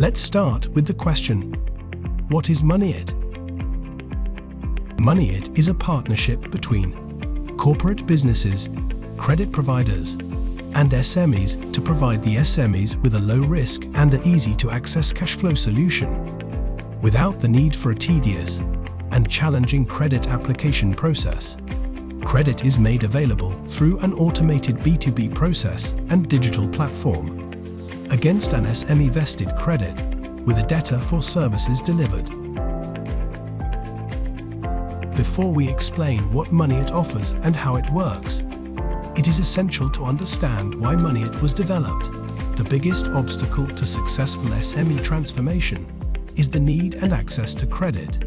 Let's start with the question, what is Moneyit? Moneyit is a partnership between corporate businesses, credit providers, and SMEs to provide the SMEs with a low-risk and an easy-to-access cash flow solution, without the need for a tedious and challenging credit application process. Credit is made available through an automated B2B process and digital platform against an SME vested credit with a debtor for services delivered. Before we explain what Moneyit offers and how it works, it is essential to understand why Moneyit was developed. The biggest obstacle to successful SME transformation is the need and access to credit.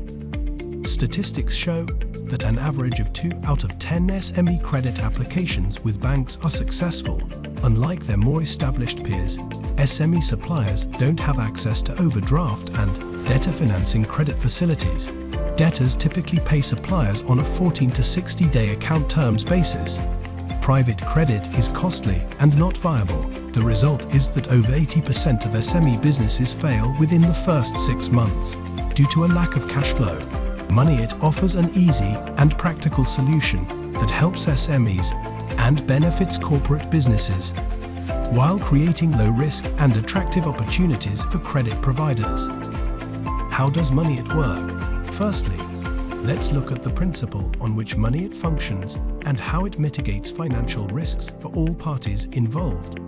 Statistics show that an average of 2 out of 10 SME credit applications with banks are successful. Unlike their more established peers, SME suppliers don't have access to overdraft and debtor financing credit facilities. Debtors typically pay suppliers on a 14 to 60-day account terms basis. Private credit is costly and not viable. The result is that over 80% of SME businesses fail within the first 6 months due to a lack of cash flow. Moneyit offers an easy and practical solution that helps SMEs and benefits corporate businesses, while creating low-risk and attractive opportunities for credit providers. How does Moneyit work? Firstly, let's look at the principle on which Moneyit functions and how it mitigates financial risks for all parties involved.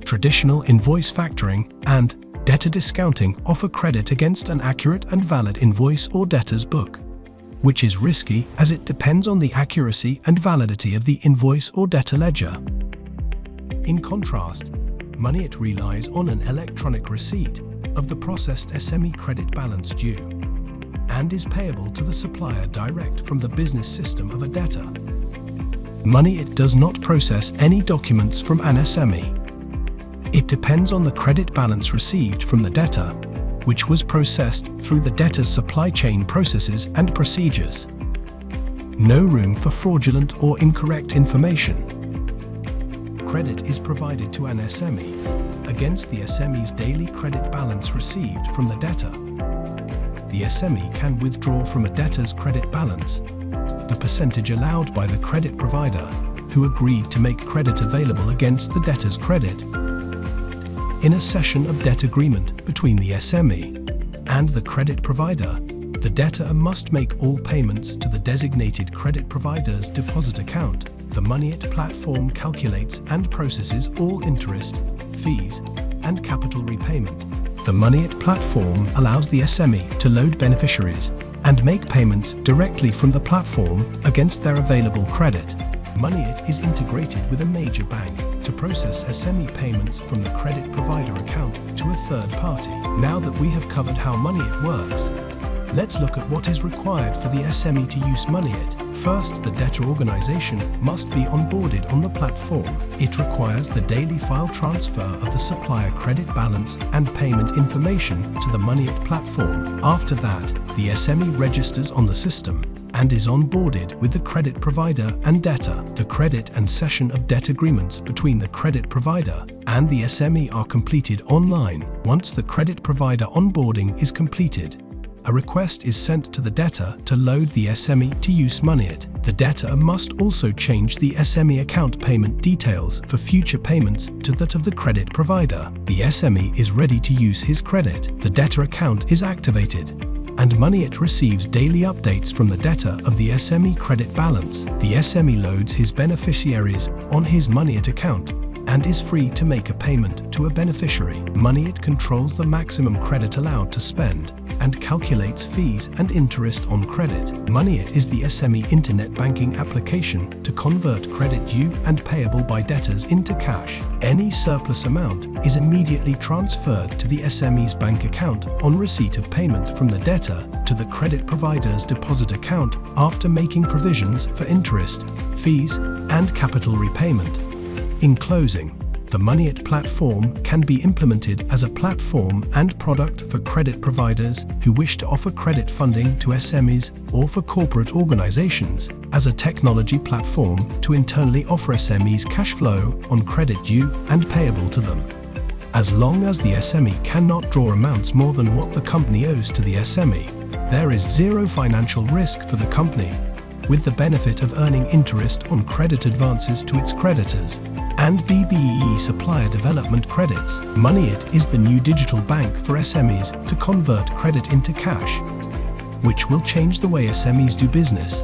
Traditional invoice factoring and debtor discounting offer credit against an accurate and valid invoice or debtor's book, which is risky as it depends on the accuracy and validity of the invoice or debtor ledger. In contrast, Moneyit relies on an electronic receipt of the processed SME credit balance due and is payable to the supplier direct from the business system of a debtor. Moneyit does not process any documents from an SME. It depends on the credit balance received from the debtor, which was processed through the debtor's supply chain processes and procedures. No room for fraudulent or incorrect information. Credit is provided to an SME against the SME's daily credit balance received from the debtor. The SME can withdraw from a debtor's credit balance the percentage allowed by the credit provider who agreed to make credit available against the debtor's credit. In a session of debt agreement between the SME and the credit provider, the debtor must make all payments to the designated credit provider's deposit account. The Moneyit platform calculates and processes all interest, fees, and capital repayment. The Moneyit platform allows the SME to load beneficiaries and make payments directly from the platform against their available credit. Moneyit is integrated with a major bank to process SME payments from the credit provider account to a third party. Now that we have covered how Moneyit works, let's look at what is required for the SME to use Moneyit. First, the debtor organization must be onboarded on the platform. It requires the daily file transfer of the supplier credit balance and payment information to the Moneyit platform. After that, the SME registers on the system and is onboarded with the credit provider and debtor. The credit and cession of debt agreements between the credit provider and the SME are completed online. Once the credit provider onboarding is completed, a request is sent to the debtor to load the SME to use Moneyit. The debtor must also change the SME account payment details for future payments to that of the credit provider. The SME is ready to use his credit. The debtor account is activated, and Moneyit receives daily updates from the debtor of the SME credit balance. The SME loads his beneficiaries on his Moneyit account and is free to make a payment to a beneficiary. Moneyit controls the maximum credit allowed to spend and calculates fees and interest on credit. Moneyit is the SME internet banking application to convert credit due and payable by debtors into cash. Any surplus amount is immediately transferred to the SME's bank account on receipt of payment from the debtor to the credit provider's deposit account after making provisions for interest, fees, and capital repayment. In closing, the Moneyit platform can be implemented as a platform and product for credit providers who wish to offer credit funding to SMEs or for corporate organizations as a technology platform to internally offer SMEs cash flow on credit due and payable to them. As long as the SME cannot draw amounts more than what the company owes to the SME, there is zero financial risk for the company, with the benefit of earning interest on credit advances to its creditors and BBEE supplier development credits. Moneyit is the new digital bank for SMEs to convert credit into cash, which will change the way SMEs do business.